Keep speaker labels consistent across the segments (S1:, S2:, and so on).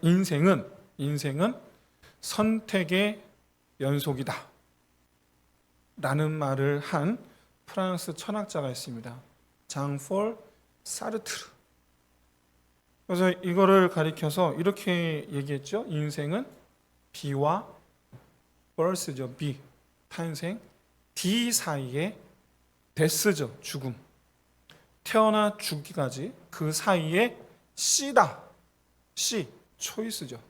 S1: 인생은 선택의 연속이다 라는 말을 한 프랑스 철학자가 있습니다. 장폴 사르트르. 그래서 이거를 가리켜서 이렇게 얘기했죠. 인생은 B와 birth죠. B, 탄생, D 사이에 데스죠. 죽음. 태어나 죽기까지 그 사이에 C다. C, 초이스죠.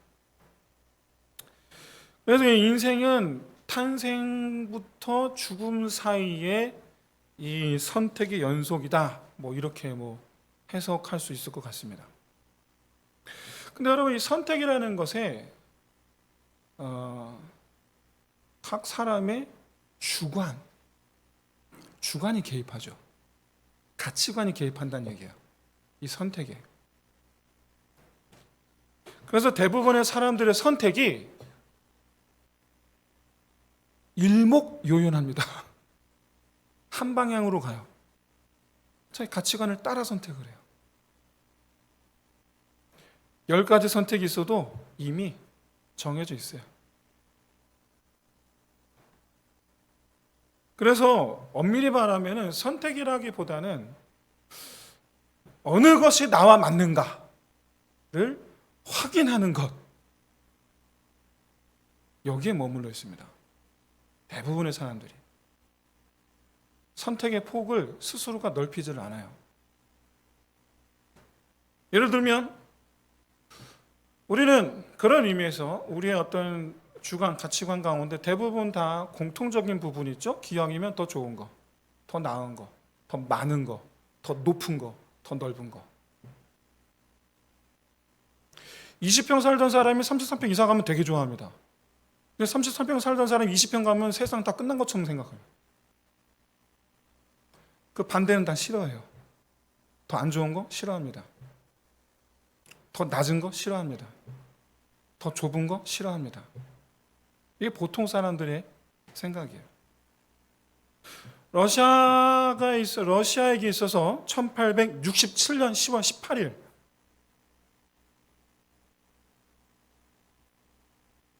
S1: 그래서 인생은 탄생부터 죽음 사이에 이 선택의 연속이다. 이렇게 해석할 수 있을 것 같습니다. 근데 여러분, 이 선택이라는 것에 각 사람의 주관이 개입하죠. 가치관이 개입한다는 얘기예요. 이 선택에. 그래서 대부분의 사람들의 선택이 일목요연합니다. 한 방향으로 가요. 자기 가치관을 따라 선택을 해요. 10가지 선택이 있어도 이미 정해져 있어요. 그래서 엄밀히 말하면 선택이라기보다는 어느 것이 나와 맞는가를 확인하는 것, 여기에 머물러 있습니다. 대부분의 사람들이 선택의 폭을 스스로가 넓히지를 않아요. 예를 들면 우리는 그런 의미에서 우리의 어떤 주관, 가치관 가운데 대부분 다 공통적인 부분이 있죠. 기왕이면 더 좋은 거, 더 나은 거, 더 많은 거, 더 높은 거, 더 넓은 거. 20평 살던 사람이 33평 이사 가면 되게 좋아합니다. 근데 33평 살던 사람이 20평 가면 세상 다 끝난 것처럼 생각해요. 그 반대는 다 싫어해요. 더 안 좋은 거 싫어합니다. 더 낮은 거 싫어합니다. 더 좁은 거 싫어합니다. 이게 보통 사람들의 생각이에요. 러시아에게 있어서 1867년 10월 18일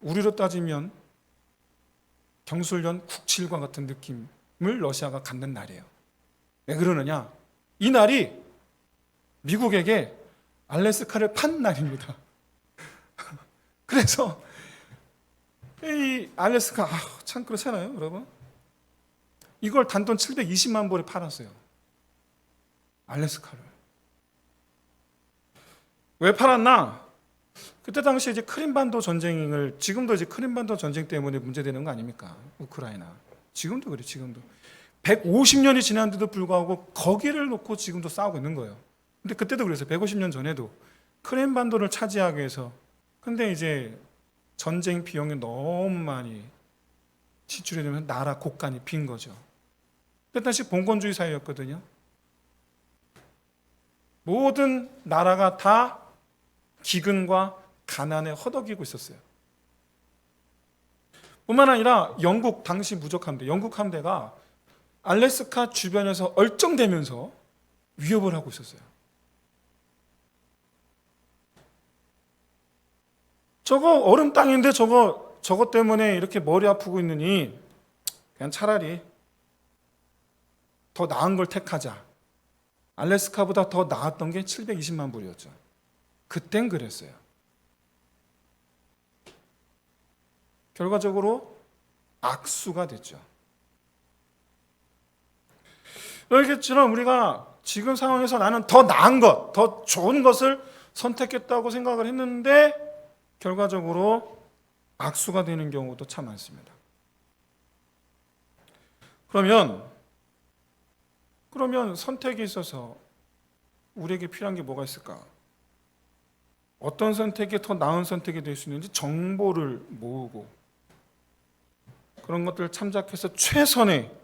S1: 우리로 따지면 경술련 9.7과 같은 느낌을 러시아가 갖는 날이에요. 왜 그러느냐? 이 날이 미국에게 알래스카를 판 날입니다. 그래서 이 알래스카, 참 그렇잖아요, 여러분. 이걸 단돈 720만 불에 팔았어요. 알래스카를. 왜 팔았나? 그때 당시에 이제 크림반도 전쟁을, 지금도 이제 크림반도 전쟁 때문에 문제되는 거 아닙니까? 우크라이나. 지금도 그래, 지금도. 150년이 지났는데도 불구하고 거기를 놓고 지금도 싸우고 있는 거예요. 근데 그때도 그랬어요. 150년 전에도 크림반도를 차지하기 위해서. 근데 이제 전쟁 비용이 너무 많이 지출이 되면 나라 곳간이 빈 거죠. 그때 당시 봉건주의 사회였거든요. 모든 나라가 다 기근과 가난에 허덕이고 있었어요. 뿐만 아니라 영국, 당시 무적함대, 영국 함대가 알래스카 주변에서 얼쩡대면서 위협을 하고 있었어요. 저거 얼음 땅인데 저거 때문에 이렇게 머리 아프고 있느니 그냥 차라리 더 나은 걸 택하자. 알래스카보다 더 나았던 게 720만 불이었죠. 그땐 그랬어요. 결과적으로 악수가 됐죠. 그렇겠지만 우리가 지금 상황에서 나는 더 나은 것, 더 좋은 것을 선택했다고 생각을 했는데 결과적으로 악수가 되는 경우도 참 많습니다. 그러면 선택에 있어서 우리에게 필요한 게 뭐가 있을까? 어떤 선택이 더 나은 선택이 될 수 있는지 정보를 모으고 그런 것들을 참작해서 최선의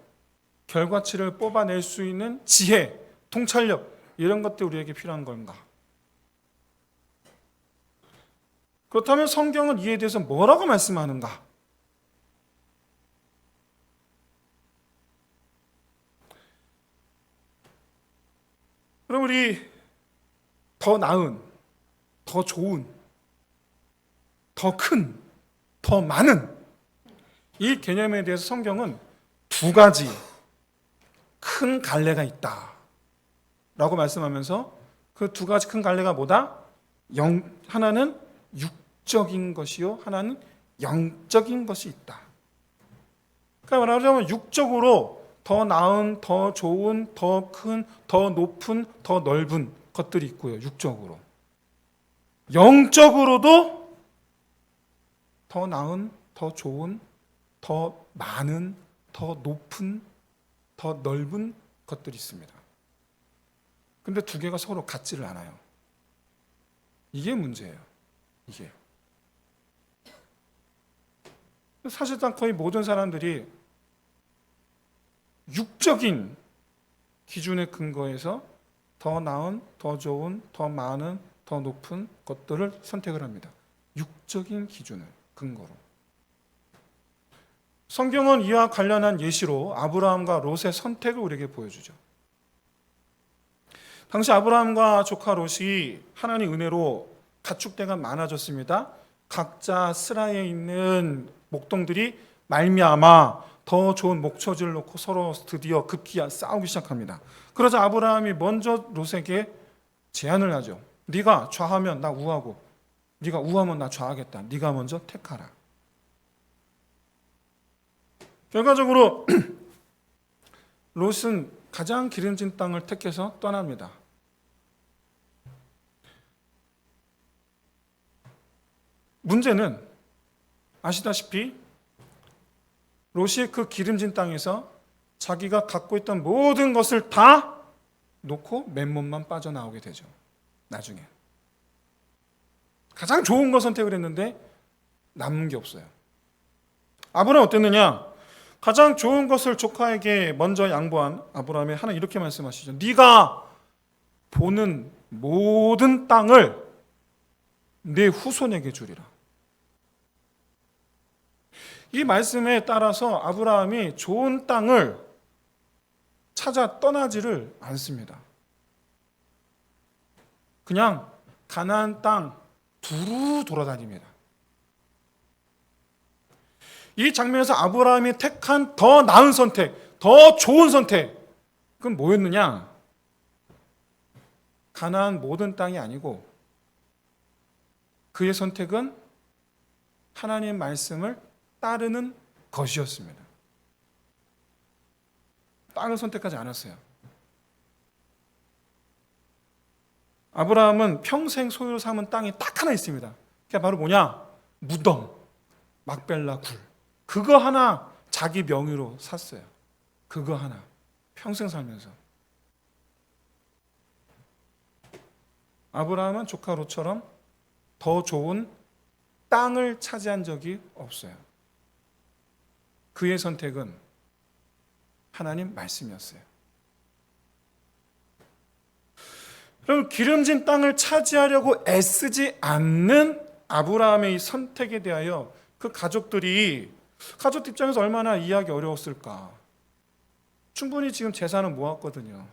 S1: 결과치를 뽑아낼 수 있는 지혜, 통찰력, 이런 것들이 우리에게 필요한 건가? 그렇다면 성경은 이에 대해서 뭐라고 말씀하는가? 그럼 우리 더 나은, 더 좋은, 더 큰, 더 많은 이 개념에 대해서 성경은 두 가지 큰 갈래가 있다 라고 말씀하면서 그 두 가지 큰 갈래가 뭐다? 하나는 육적인 것이요, 하나는 영적인 것이 있다. 그러니까 말하자면 육적으로 더 나은, 더 좋은, 더 큰, 더 높은, 더 넓은 것들이 있고요. 육적으로. 영적으로도 더 나은, 더 좋은, 더 많은, 더 높은, 더 넓은 것들이 있습니다. 근데 두 개가 서로 같지를 않아요. 이게 문제예요. 이게. 사실상 거의 모든 사람들이 육적인 기준에 근거해서 더 나은, 더 좋은, 더 많은, 더 높은 것들을 선택을 합니다. 육적인 기준을 근거로. 성경은 이와 관련한 예시로 아브라함과 롯의 선택을 우리에게 보여주죠. 당시 아브라함과 조카 롯이 하나님의 은혜로 가축대가 많아졌습니다. 각자 스라에 있는 목동들이 말미암아 더 좋은 목초지를 놓고 서로 드디어 급기야 싸우기 시작합니다. 그러자 아브라함이 먼저 롯에게 제안을 하죠. 네가 좌하면 나 우하고 네가 우하면 나 좌하겠다. 네가 먼저 택하라. 결과적으로 롯은 가장 기름진 땅을 택해서 떠납니다. 문제는 아시다시피 롯이 그 기름진 땅에서 자기가 갖고 있던 모든 것을 다 놓고 맨몸만 빠져나오게 되죠. 나중에. 가장 좋은 거 선택을 했는데 남은 게 없어요. 아브라함은 어땠느냐? 가장 좋은 것을 조카에게 먼저 양보한 아브라함이 하나님 이렇게 말씀하시죠. 네가 보는 모든 땅을 내 후손에게 주리라. 이 말씀에 따라서 아브라함이 좋은 땅을 찾아 떠나지를 않습니다. 그냥 가나안 땅 두루 돌아다닙니다. 이 장면에서 아브라함이 택한 더 나은 선택, 더 좋은 선택, 그건 뭐였느냐? 가나안 모든 땅이 아니고 그의 선택은 하나님의 말씀을 따르는 것이었습니다. 땅을 선택하지 않았어요. 아브라함은 평생 소유로 삼은 땅이 딱 하나 있습니다. 그게 바로 뭐냐? 무덤, 막벨라 굴. 그거 하나 자기 명의로 샀어요. 그거 하나. 평생 살면서. 아브라함은 조카 롯처럼 더 좋은 땅을 차지한 적이 없어요. 그의 선택은 하나님 말씀이었어요. 그럼 기름진 땅을 차지하려고 애쓰지 않는 아브라함의 이 선택에 대하여 그 가족 입장에서 얼마나 이해하기 어려웠을까. 충분히 지금 재산은 모았거든요.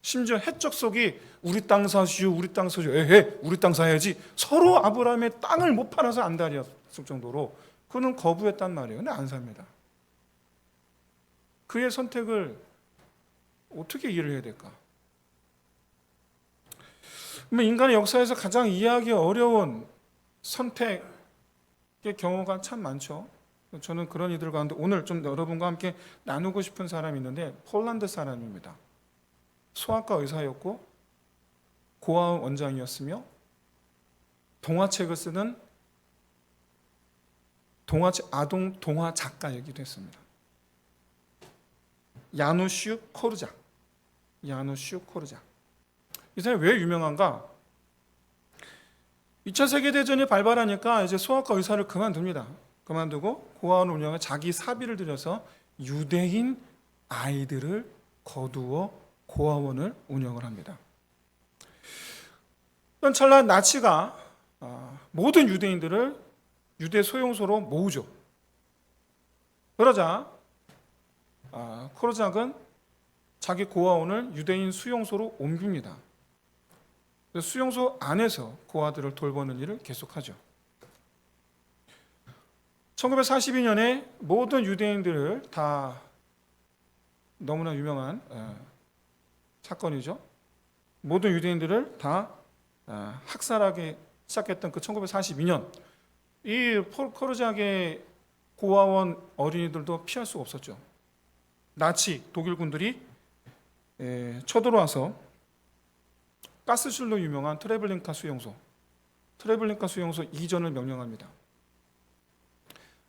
S1: 심지어 해적속이 우리 땅 사시오, 우리 땅 사시오, 에헤, 우리 땅 사야지. 서로 아브라함의 땅을 못 팔아서 안달이었을 정도로 그는 거부했단 말이에요. 근데 안 삽니다. 그의 선택을 어떻게 이해를 해야 될까? 인간의 역사에서 가장 이해하기 어려운 선택의 경우가 참 많죠. 저는 그런 이들 가운데 오늘 좀 여러분과 함께 나누고 싶은 사람이 있는데 폴란드 사람입니다. 소아과 의사였고 고아원 원장이었으며 동화책을 쓰는 아동 동화 작가이기도 했습니다. 야누슈 코르작. 이 사람이 왜 유명한가? 2차 세계대전이 발발하니까 이제 소아과 의사를 그만두고 고아원 운영에 자기 사비를 들여서 유대인 아이들을 거두어 고아원을 운영을 합니다. 그런 찰나 나치가 모든 유대인들을 유대 소용소로 모으죠. 그러자 코르작은 자기 고아원을 유대인 수용소로 옮깁니다. 수용소 안에서 고아들을 돌보는 일을 계속하죠. 1942년에 모든 유대인들을 다 너무나 유명한 사건이죠. 모든 유대인들을 다 학살하기 시작했던 그 1942년, 이 코르작의 고아원 어린이들도 피할 수가 없었죠. 나치 독일군들이 쳐들어와서 가스실로 유명한 트레블링카 수용소 이전을 명령합니다.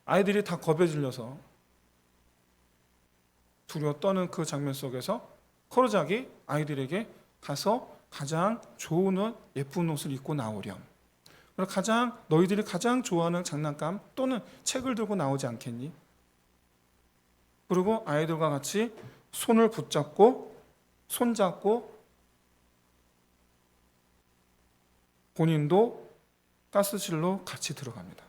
S1: 아이들이 다 겁에 질려서 두려워 떠는 그 장면 속에서 코르작이 아이들에게 가서 가장 좋은 옷, 예쁜 옷을 입고 나오렴. 너희들이 가장 좋아하는 장난감 또는 책을 들고 나오지 않겠니? 그리고 아이들과 같이 손을 붙잡고 손잡고 본인도 가스실로 같이 들어갑니다.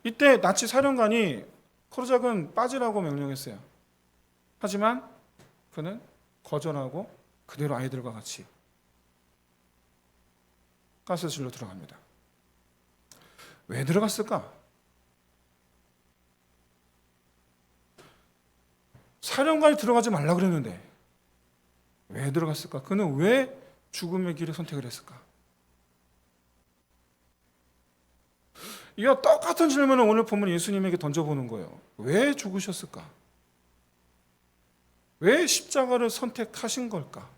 S1: 이때 나치 사령관이 코르작은 빠지라고 명령했어요. 하지만 그는 거절하고 그대로 아이들과 같이 가스실로 들어갑니다. 왜 들어갔을까? 사령관이 들어가지 말라 그랬는데 왜 들어갔을까? 그는 왜 죽음의 길을 선택을 했을까? 이와 똑같은 질문을 오늘 본문 예수님에게 던져보는 거예요. 왜 죽으셨을까? 왜 십자가를 선택하신 걸까?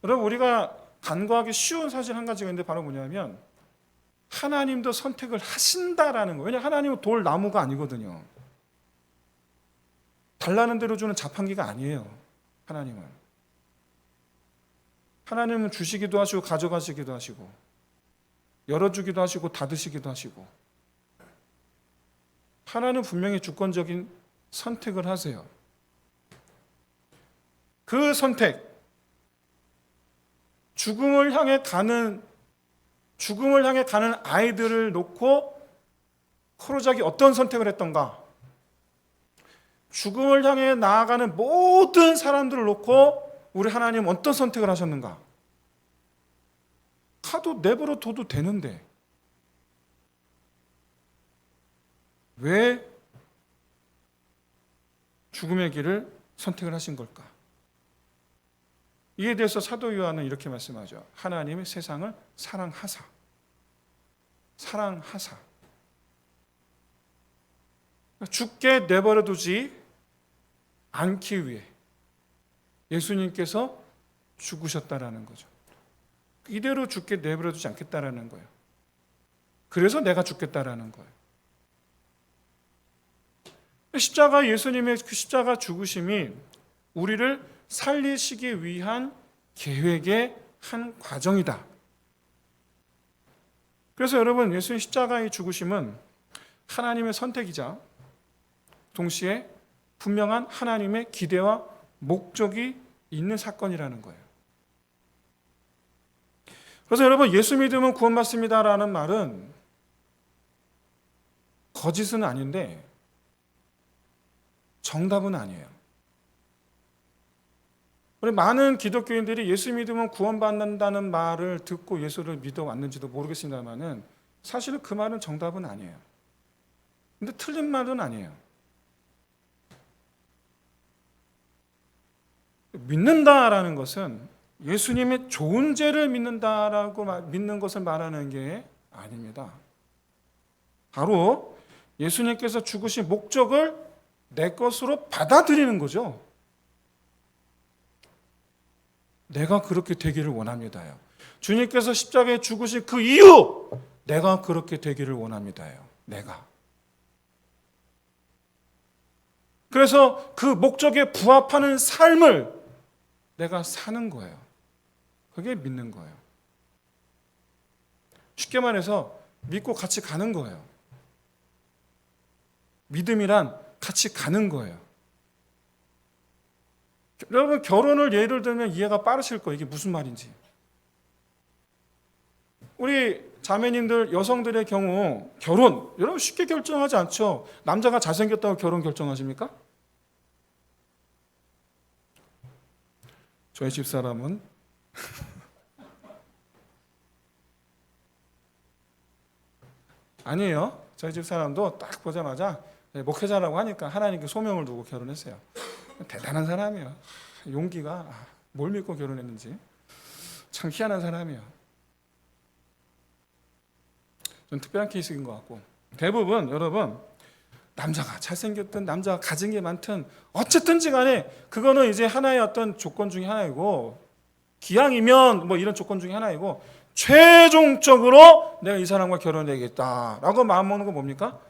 S1: 여러분, 우리가 간과하기 쉬운 사실 한 가지가 있는데 바로 뭐냐면 하나님도 선택을 하신다라는 거예요. 왜냐하면 하나님은 돌 나무가 아니거든요. 달라는 대로 주는 자판기가 아니에요. 하나님은 주시기도 하시고 가져가시기도 하시고 열어주기도 하시고 닫으시기도 하시고, 하나님은 분명히 주권적인 선택을 하세요. 그 선택, 죽음을 향해 가는 아이들을 놓고 코르작이 어떤 선택을 했던가? 죽음을 향해 나아가는 모든 사람들을 놓고 우리 하나님은 어떤 선택을 하셨는가? 카도 내버려 둬도 되는데 왜 죽음의 길을 선택을 하신 걸까? 이에 대해서 사도 요한은 이렇게 말씀하죠. 하나님이 세상을 사랑하사 죽게 내버려 두지 않기 위해 예수님께서 죽으셨다라는 거죠. 이대로 죽게 내버려 두지 않겠다라는 거예요. 그래서 내가 죽겠다라는 거예요. 예수님의 그 십자가 죽으심이 우리를 살리시기 위한 계획의 한 과정이다. 그래서 여러분, 예수님 십자가의 죽으심은 하나님의 선택이자 동시에 분명한 하나님의 기대와 목적이 있는 사건이라는 거예요. 그래서 여러분, 예수 믿으면 구원받습니다라는 말은 거짓은 아닌데 정답은 아니에요. 우리 많은 기독교인들이 예수 믿으면 구원받는다는 말을 듣고 예수를 믿어왔는지도 모르겠습니다만은 사실은 그 말은 정답은 아니에요. 근데 틀린 말은 아니에요. 믿는다라는 것은 예수님의 좋은 죄를 믿는다라고 믿는 것을 말하는 게 아닙니다. 바로 예수님께서 죽으신 목적을 내 것으로 받아들이는 거죠. 내가 그렇게 되기를 원합니다요. 주님께서 십자가에 죽으신 그 이유, 내가 그렇게 되기를 원합니다요. 내가. 그래서 그 목적에 부합하는 삶을 내가 사는 거예요. 그게 믿는 거예요. 쉽게 말해서 믿고 같이 가는 거예요. 믿음이란 같이 가는 거예요. 여러분, 결혼을 예를 들면 이해가 빠르실 거예요. 이게 무슨 말인지. 우리 자매님들, 여성들의 경우 결혼, 여러분 쉽게 결정하지 않죠. 남자가 잘생겼다고 결혼 결정하십니까? 저희 집 사람은 아니에요. 저희 집 사람도 딱 보자마자 목회자라고 하니까 하나님께 소명을 두고 결혼했어요. 대단한 사람이에요. 용기가 뭘 믿고 결혼했는지 참 희한한 사람이에요. 좀 특별한 케이스인 것 같고, 대부분 여러분 남자가 잘생겼든 남자가 가진 게 많든 어쨌든지 간에 그거는 이제 하나의 어떤 조건 중에 하나이고, 기왕이면 뭐 이런 조건 중에 하나이고, 최종적으로 내가 이 사람과 결혼해야겠다라고 마음먹는 건 뭡니까?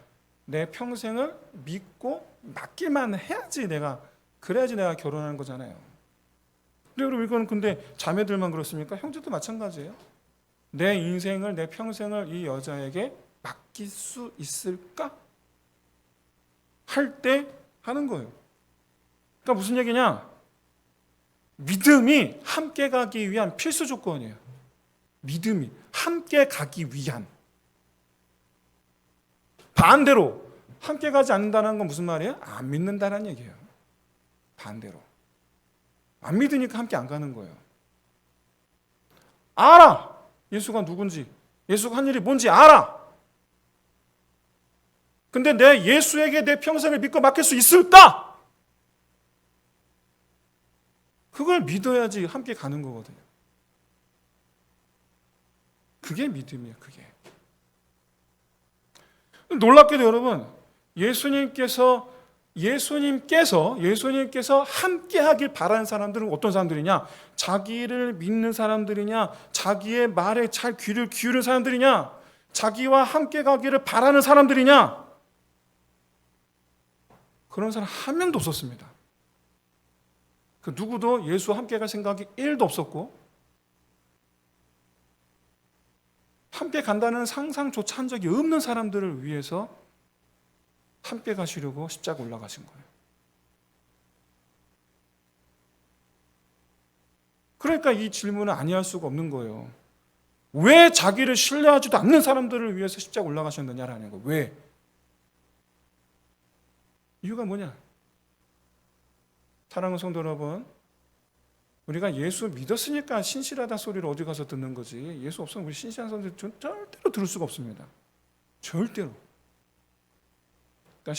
S1: 내 평생을 믿고 맡기만 해야지, 그래야지 내가 결혼하는 거잖아요. 근데 여러분, 이건 근데 자매들만 그렇습니까? 형제도 마찬가지예요. 내 인생을, 내 평생을 이 여자에게 맡길 수 있을까? 할 때 하는 거예요. 그러니까 무슨 얘기냐? 믿음이 함께 가기 위한 필수 조건이에요. 믿음이 함께 가기 위한. 반대로 함께 가지 않는다는 건 무슨 말이에요? 안 믿는다는 얘기예요. 반대로 안 믿으니까 함께 안 가는 거예요. 알아, 예수가 누군지, 예수가 한 일이 뭔지 알아. 근데 내 예수에게 내 평생을 믿고 맡길 수 있을까? 그걸 믿어야지 함께 가는 거거든요. 그게 믿음이에요. 그게. 놀랍게도 여러분, 예수님께서 함께 하길 바라는 사람들은 어떤 사람들이냐? 자기를 믿는 사람들이냐? 자기의 말에 잘 귀를 기울이는 사람들이냐? 자기와 함께 가기를 바라는 사람들이냐? 그런 사람 한 명도 없었습니다. 그 누구도 예수와 함께 갈 생각이 1도 없었고, 함께 간다는 상상조차 한 적이 없는 사람들을 위해서 함께 가시려고 십자가 올라가신 거예요. 그러니까 이 질문은 아니할 수가 없는 거예요. 왜 자기를 신뢰하지도 않는 사람들을 위해서 십자가 올라가셨느냐라는 거예요. 왜? 이유가 뭐냐? 사랑하는 성도 여러분, 우리가 예수 믿었으니까 신실하다 소리를 어디 가서 듣는 거지, 예수 없으면 우리 신실한 사람들 절대로 들을 수가 없습니다. 절대로. 그러니까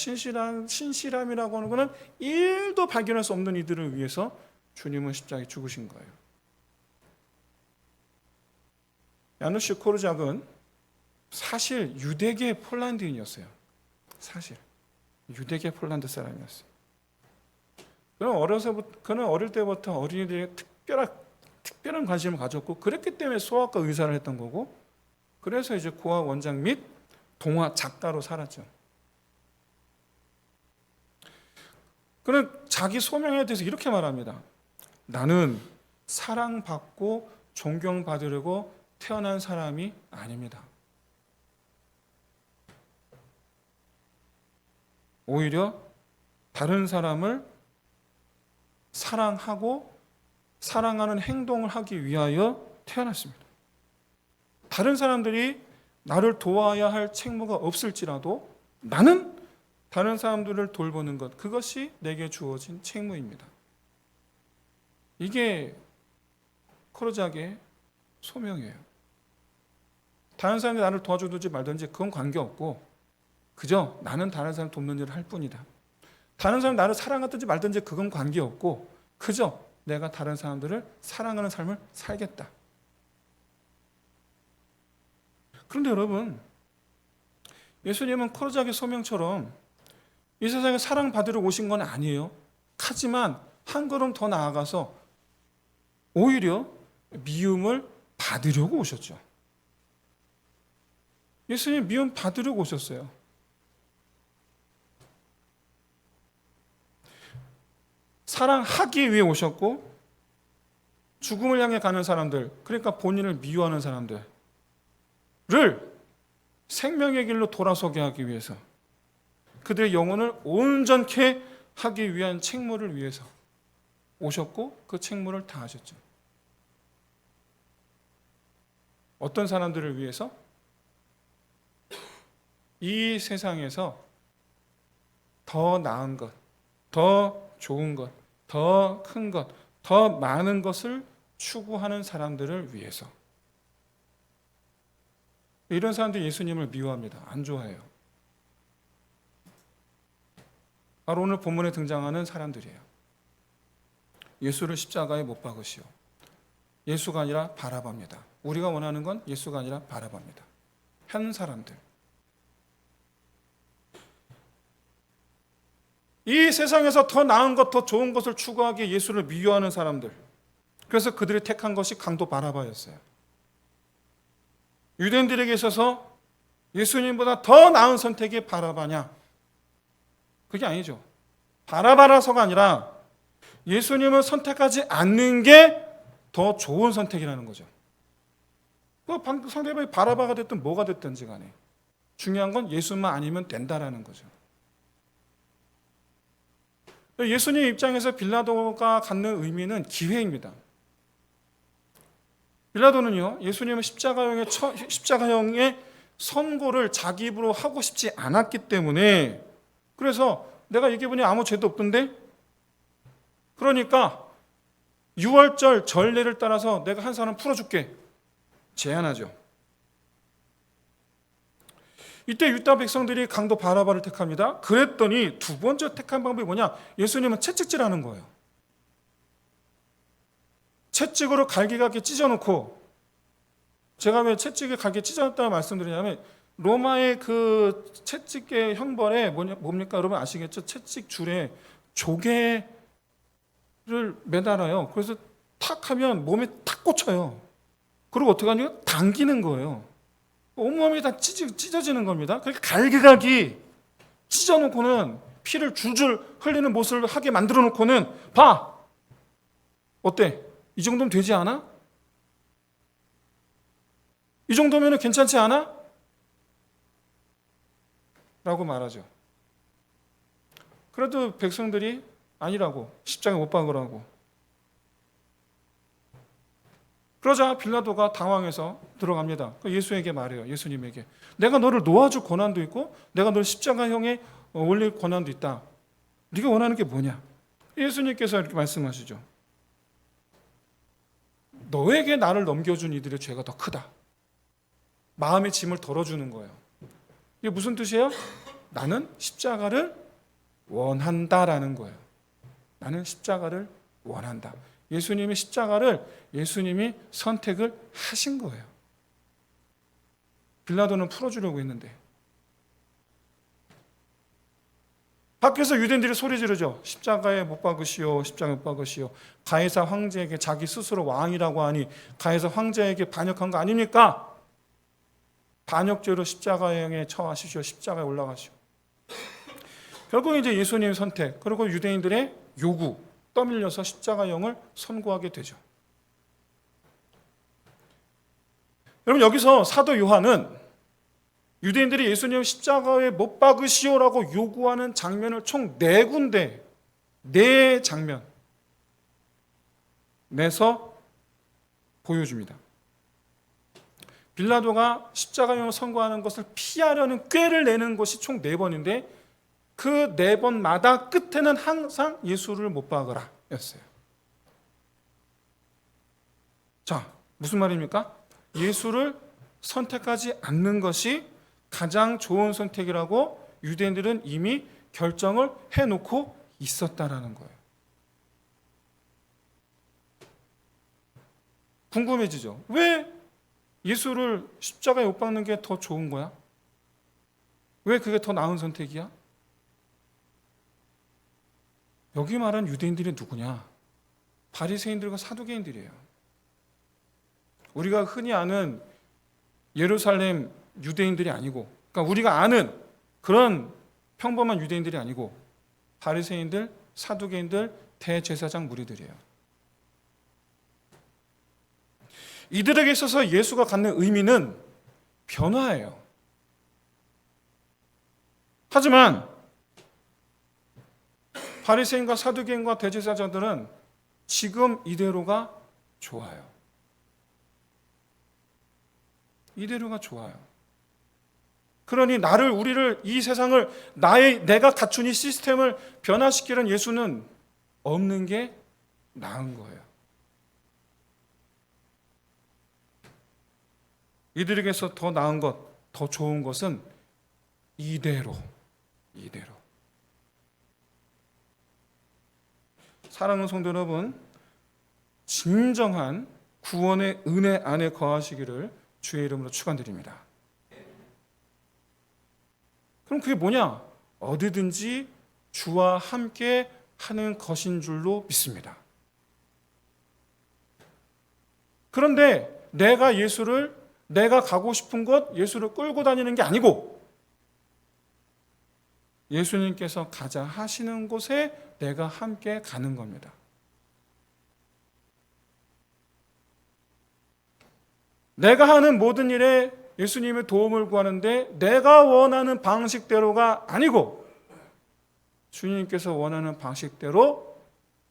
S1: 신실함이라고 하는 것은 1도 발견할 수 없는 이들을 위해서 주님은 십자가에 죽으신 거예요. 야누시 코르작은 사실 유대계 폴란드인이었어요. 사실 유대계 폴란드 사람이었어요. 그는 어릴 때부터 어린이들에 특별한 관심을 가졌고, 그랬기 때문에 소아과 의사를 했던 거고, 그래서 이제 고아 원장 및 동화 작가로 살았죠. 그는 자기 소명에 대해서 이렇게 말합니다. 나는 사랑받고 존경받으려고 태어난 사람이 아닙니다. 오히려 다른 사람을 사랑하고 사랑하는 행동을 하기 위하여 태어났습니다. 다른 사람들이 나를 도와야 할 책무가 없을지라도 나는 다른 사람들을 돌보는 것, 그것이 내게 주어진 책무입니다. 이게 코르작의 소명이에요. 다른 사람이 나를 도와주든지 말든지 그건 관계없고, 그저 나는 다른 사람 돕는 일을 할 뿐이다. 다른 사람이 나를 사랑하든지 말든지 그건 관계없고, 그저 내가 다른 사람들을 사랑하는 삶을 살겠다. 그런데 여러분, 예수님은 코르작의 소명처럼 이 세상에 사랑받으러 오신 건 아니에요. 하지만 한 걸음 더 나아가서 오히려 미움을 받으려고 오셨죠. 예수님 미움 받으려고 오셨어요. 사랑하기 위해 오셨고, 죽음을 향해 가는 사람들, 그러니까 본인을 미워하는 사람들을 생명의 길로 돌아서게 하기 위해서, 그들의 영혼을 온전케 하기 위한 책무를 위해서 오셨고, 그 책무를 다하셨죠. 어떤 사람들을 위해서? 이 세상에서 더 나은 것, 더 좋은 것, 더 큰 것, 더 많은 것을 추구하는 사람들을 위해서. 이런 사람들이 예수님을 미워합니다. 안 좋아해요. 바로 오늘 본문에 등장하는 사람들이에요. 예수를 십자가에 못 박으시오. 예수가 아니라 바라바입니다. 우리가 원하는 건 예수가 아니라 바라바입니다. 한 사람들. 이 세상에서 더 나은 것, 더 좋은 것을 추구하기에 예수를 미워하는 사람들. 그래서 그들이 택한 것이 강도 바라바였어요. 유대인들에게 있어서 예수님보다 더 나은 선택이 바라바냐? 그게 아니죠. 바라바라서가 아니라 예수님을 선택하지 않는 게 더 좋은 선택이라는 거죠. 상대방이 바라바가 됐든 뭐가 됐든지 간에 중요한 건 예수만 아니면 된다라는 거죠. 예수님 입장에서 빌라도가 갖는 의미는 기회입니다. 빌라도는요, 예수님은 십자가형의 선고를 자기 입으로 하고 싶지 않았기 때문에, 그래서 내가 얘기해보니 아무 죄도 없던데? 그러니까 6월절 전례를 따라서 내가 한 사람 풀어줄게. 제안하죠. 이때 유다 백성들이 강도 바라바를 택합니다. 그랬더니 두 번째 택한 방법이 뭐냐? 예수님은 채찍질하는 거예요. 채찍으로 갈기갈기 찢어놓고, 제가 왜 채찍에 갈기 찢어놨다고 말씀드리냐면 로마의 그 채찍의 형벌에 뭡니까? 여러분 아시겠죠? 채찍 줄에 조개를 매달아요. 그래서 탁 하면 몸에 탁 꽂혀요. 그리고 어떻게 하냐면 당기는 거예요. 온몸이 다 찢어지는 겁니다. 그러니까 갈기갈기 찢어놓고는 피를 줄줄 흘리는 모습을 하게 만들어 놓고는 봐! 어때? 이 정도면 되지 않아? 이 정도면 괜찮지 않아? 라고 말하죠. 그래도 백성들이 아니라고, 십자가에 못 박으라고. 그러자 빌라도가 당황해서 들어갑니다. 예수에게 말해요. 예수님에게. 내가 너를 놓아줄 권한도 있고 내가 너를 십자가형에 올릴 권한도 있다. 네가 원하는 게 뭐냐? 예수님께서 이렇게 말씀하시죠. 너에게 나를 넘겨준 이들의 죄가 더 크다. 마음의 짐을 덜어주는 거예요. 이게 무슨 뜻이에요? 나는 십자가를 원한다라는 거예요. 나는 십자가를 원한다. 예수님이 십자가를 예수님이 선택을 하신 거예요. 빌라도는 풀어주려고 했는데 밖에서 유대인들이 소리 지르죠. 십자가에 못 박으시오. 십자가에 못 박으시오. 가이사 황제에게 자기 스스로 왕이라고 하니 가이사 황제에게 반역한 거 아닙니까? 반역죄로 십자가형에 처하시오. 십자가에 올라가시오. 결국 이제 예수님의 선택 그리고 유대인들의 요구 떠밀려서 십자가형을 선고하게 되죠. 여러분 여기서 사도 요한은 유대인들이 예수님을 십자가에 못 박으시오라고 요구하는 장면을 총 4군데 4장면 내서 보여줍니다. 빌라도가 십자가형을 선고하는 것을 피하려는 꾀를 내는 것이 총 4번인데 그 4번마다 끝에는 항상 예수를 못 박으라 였어요. 자, 무슨 말입니까? 예수를 선택하지 않는 것이 가장 좋은 선택이라고 유대인들은 이미 결정을 해놓고 있었다라는 거예요. 궁금해지죠? 왜 예수를 십자가에 못 박는 게 더 좋은 거야? 왜 그게 더 나은 선택이야? 여기 말한 유대인들이 누구냐? 바리새인들과 사두개인들이에요. 우리가 흔히 아는 예루살렘 유대인들이 아니고, 그러니까 우리가 아는 그런 평범한 유대인들이 아니고 바리새인들, 사두개인들, 대제사장 무리들이에요. 이들에게 있어서 예수가 갖는 의미는 변화예요. 하지만 바리새인과 사두개인과 대제사장들은 지금 이대로가 좋아요. 이대로가 좋아요. 그러니 우리를 이 세상을 내가 갖춘 이 시스템을 변화시키는 예수는 없는 게 나은 거예요. 이들에게서 더 나은 것, 더 좋은 것은 이대로. 사랑하는 성도 여러분, 진정한 구원의 은혜 안에 거하시기를 주의 이름으로 축원드립니다. 그럼 그게 뭐냐? 어디든지 주와 함께 하는 것인 줄로 믿습니다. 그런데 내가 가고 싶은 곳, 예수를 끌고 다니는 게 아니고 예수님께서 가자 하시는 곳에 내가 함께 가는 겁니다. 내가 하는 모든 일에 예수님의 도움을 구하는데 내가 원하는 방식대로가 아니고 주님께서 원하는 방식대로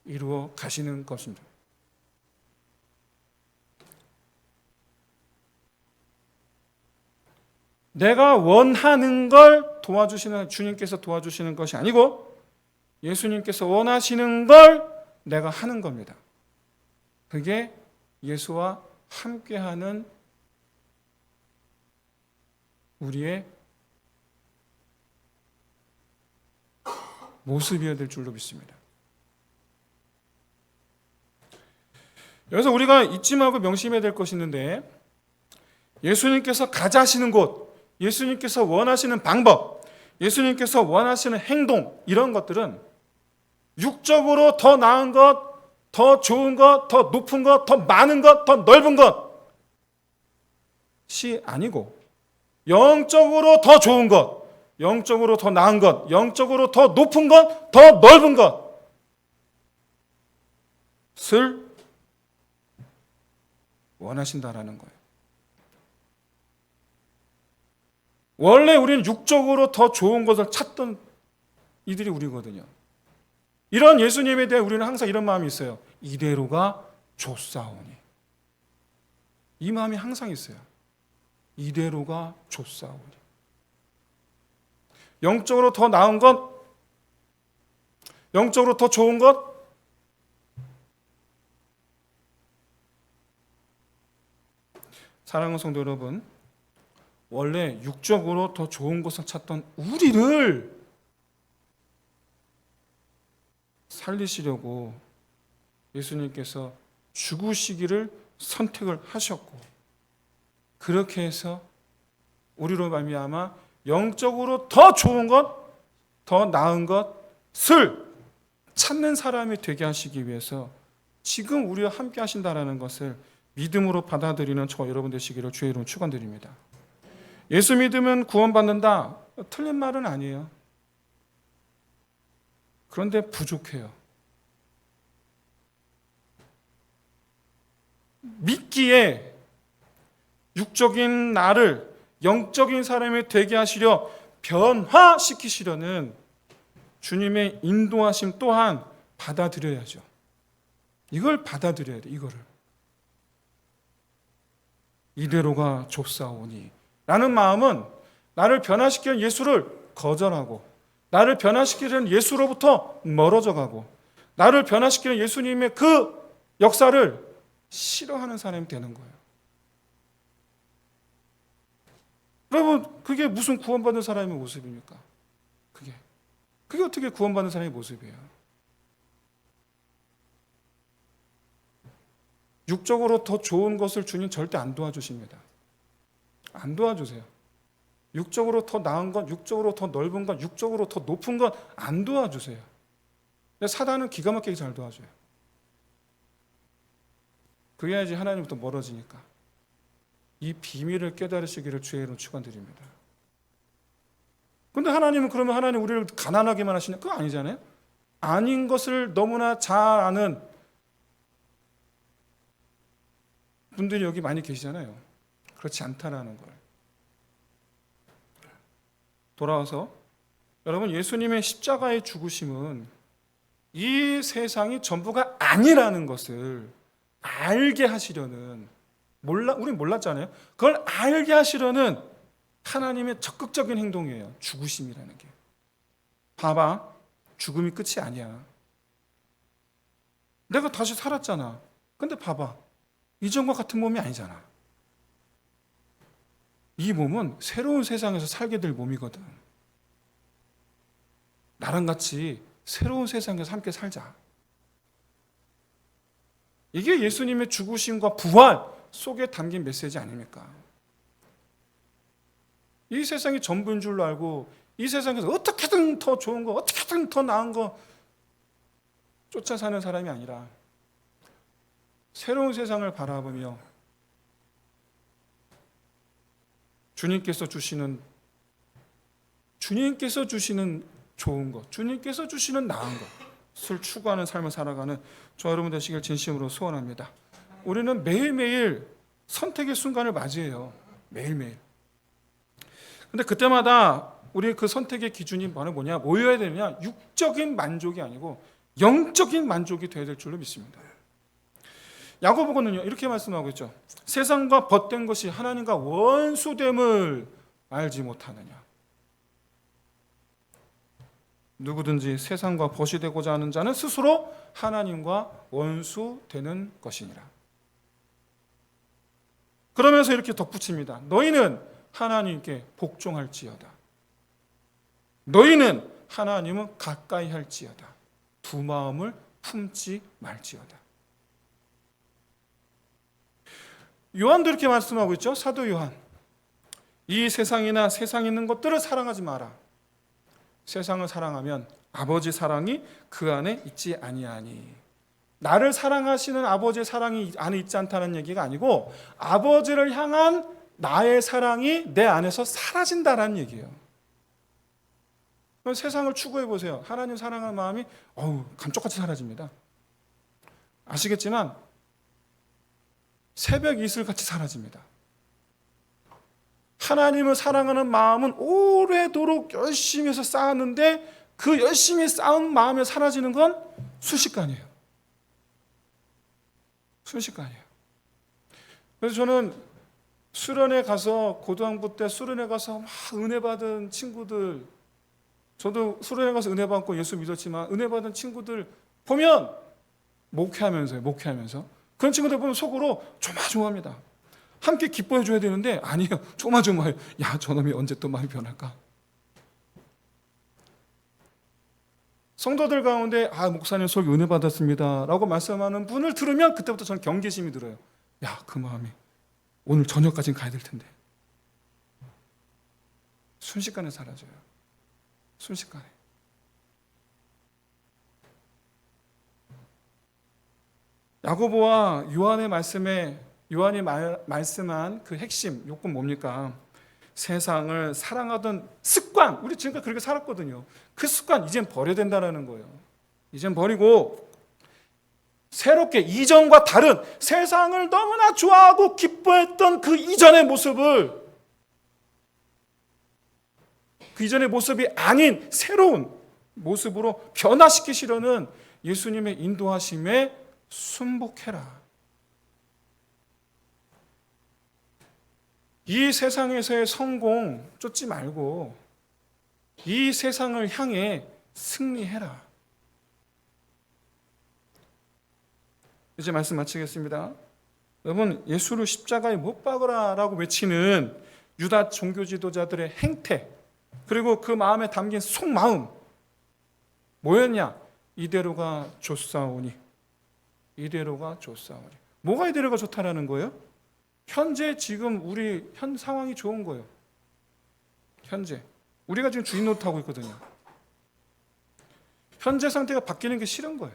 S1: 이루어 가시는 것입니다. 내가 원하는 걸 도와주시는 주님께서 도와주시는 것이 아니고 예수님께서 원하시는 걸 내가 하는 겁니다. 그게 예수와 함께하는 우리의 모습이어야 될 줄로 믿습니다. 여기서 우리가 잊지 말고 명심해야 될 것이 있는데 예수님께서 가자 하시는 곳, 예수님께서 원하시는 방법, 예수님께서 원하시는 행동, 이런 것들은 육적으로 더 나은 것, 더 좋은 것, 더 높은 것, 더 많은 것, 더 넓은 것이 아니고 영적으로 더 좋은 것, 영적으로 더 나은 것, 영적으로 더 높은 것, 더 넓은 것을 원하신다라는 거예요. 원래 우리는 육적으로 더 좋은 것을 찾던 이들이 우리거든요. 이런 예수님에 대해 우리는 항상 이런 마음이 있어요. 이대로가 좋사오니. 이 마음이 항상 있어요. 이대로가 좋사오니. 영적으로 더 나은 것, 영적으로 더 좋은 것, 사랑하는 성도 여러분, 원래 육적으로 더 좋은 것을 찾던 우리를 살리시려고 예수님께서 죽으시기를 선택을 하셨고 그렇게 해서 우리로 말미암아 영적으로 더 좋은 것, 더 나은 것을 찾는 사람이 되게 하시기 위해서 지금 우리와 함께 하신다라는 것을 믿음으로 받아들이는 저 여러분 되시기를 주의 이름으로 축원드립니다. 예수 믿으면 구원받는다. 틀린 말은 아니에요. 그런데 부족해요. 믿기에 육적인 나를 영적인 사람이 되게 하시려 변화시키시려는 주님의 인도하심 또한 받아들여야죠. 이걸 받아들여야 돼. 이거를. 이대로가 좁사오니 라는 마음은 나를 변화시키는 예수를 거절하고 나를 변화시키는 예수로부터 멀어져 가고 나를 변화시키는 예수님의 그 역사를 싫어하는 사람이 되는 거예요. 여러분, 그게 무슨 구원받은 사람의 모습입니까? 그게 어떻게 구원받는 사람의 모습이에요? 육적으로 더 좋은 것을 주님 절대 안 도와주십니다. 안 도와주세요. 육적으로 더 나은 것, 육적으로 더 넓은 것, 육적으로 더 높은 것 안 도와주세요. 근데 사단은 기가 막히게 잘 도와줘요. 그래야지 하나님부터 멀어지니까. 이 비밀을 깨달으시기를 주의 이름으로 축원드립니다. 근데 하나님은 그러면 하나님 우리를 가난하게만 하시냐? 그거 아니잖아요. 아닌 것을 너무나 잘 아는 분들이 여기 많이 계시잖아요. 그렇지 않다라는 걸. 돌아와서 여러분, 예수님의 십자가의 죽으심은 이 세상이 전부가 아니라는 것을 알게 하시려는, 우린 몰랐잖아요. 그걸 알게 하시려는 하나님의 적극적인 행동이에요. 죽으심이라는 게. 봐봐, 죽음이 끝이 아니야. 내가 다시 살았잖아. 근데 봐봐, 이전과 같은 몸이 아니잖아. 이 몸은 새로운 세상에서 살게 될 몸이거든. 나랑 같이 새로운 세상에서 함께 살자. 이게 예수님의 죽으심과 부활 속에 담긴 메시지 아닙니까? 이 세상이 전부인 줄로 알고 이 세상에서 어떻게든 더 좋은 거, 어떻게든 더 나은 거 쫓아 사는 사람이 아니라 새로운 세상을 바라보며 주님께서 주시는 좋은 것, 주님께서 주시는 나은 것을 추구하는 삶을 살아가는 저 여러분 되시길 진심으로 소원합니다. 우리는 매일매일 선택의 순간을 맞이해요. 매일매일. 근데 그때마다 우리 그 선택의 기준이 뭐냐? 뭐여야 되느냐? 육적인 만족이 아니고 영적인 만족이 되어야 될 줄로 믿습니다. 야고보는요 이렇게 말씀하고 있죠. 세상과 벗된 것이 하나님과 원수됨을 알지 못하느냐. 누구든지 세상과 벗이 되고자 하는 자는 스스로 하나님과 원수되는 것이니라. 그러면서 이렇게 덧붙입니다. 너희는 하나님께 복종할지어다. 너희는 하나님은 가까이 할지어다. 두 마음을 품지 말지어다. 요한도 이렇게 말씀하고 있죠. 사도 요한. 이 세상이나 세상에 있는 것들을 사랑하지 마라. 세상을 사랑하면 아버지 사랑이 그 안에 있지 아니하니. 나를 사랑하시는 아버지의 사랑이 안에 있지 않다는 얘기가 아니고 아버지를 향한 나의 사랑이 내 안에서 사라진다는 얘기예요. 세상을 추구해 보세요. 하나님 사랑하는 마음이 감쪽같이 사라집니다. 아시겠지만 새벽 이슬같이 사라집니다. 하나님을 사랑하는 마음은 오래도록 열심히 해서 쌓았는데 그 열심히 쌓은 마음에 사라지는 건 순식간이에요. 순식간이에요. 그래서 저는 수련회 가서 고등학부 때 수련회 가서 막 은혜 받은 친구들, 저도 수련회 가서 은혜 받고 예수 믿었지만 은혜 받은 친구들 보면 목회하면서 그런 친구들 보면 속으로 조마조마합니다. 함께 기뻐해 줘야 되는데 아니에요. 조마조마해요. 야, 저놈이 언제 또 마음이 변할까? 성도들 가운데 목사님 속에 은혜 받았습니다 라고 말씀하는 분을 들으면 그때부터 저는 경계심이 들어요. 야, 그 마음이 오늘 저녁까지는 가야 될 텐데. 순식간에 사라져요. 순식간에. 야고보와 요한의 말씀에 요한이 말씀한 그 핵심 요건 뭡니까? 세상을 사랑하던 습관, 우리 지금까지 그렇게 살았거든요. 그 습관 이젠 버려야 된다는 거예요. 이젠 버리고 새롭게 이전과 다른 세상을 너무나 좋아하고 기뻐했던 그 이전의 모습을, 그 이전의 모습이 아닌 새로운 모습으로 변화시키시려는 예수님의 인도하심에 순복해라. 이 세상에서의 성공 쫓지 말고 이 세상을 향해 승리해라. 이제 말씀 마치겠습니다. 여러분, 예수를 십자가에 못 박으라라고 외치는 유다 종교 지도자들의 행태, 그리고 그 마음에 담긴 속마음 뭐였냐? 이대로가 좋사오니. 이대로가 좋사오니. 뭐가 이대로가 좋다라는 거예요? 현재 지금 우리 현 상황이 좋은 거예요. 현재 우리가 지금 주인 노릇하고 있거든요. 현재 상태가 바뀌는 게 싫은 거예요.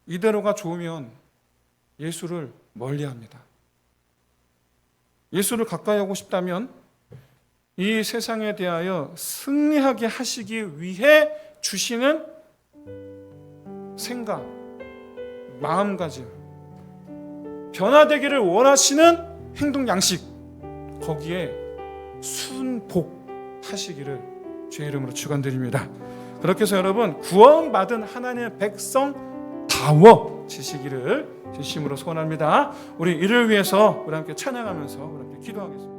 S1: 이대로가 좋으면 예수를 멀리합니다. 예수를 가까이 하고 싶다면 이 세상에 대하여 승리하게 하시기 위해 주시는 생각, 마음가짐, 변화되기를 원하시는 행동 양식, 거기에 순복하시기를 주의 이름으로 축원드립니다. 그렇게 해서 여러분 구원받은 하나님의 백성다워지시기를 진심으로 소원합니다. 우리 이를 위해서 우리 함께 찬양하면서 우리 함께 기도하겠습니다.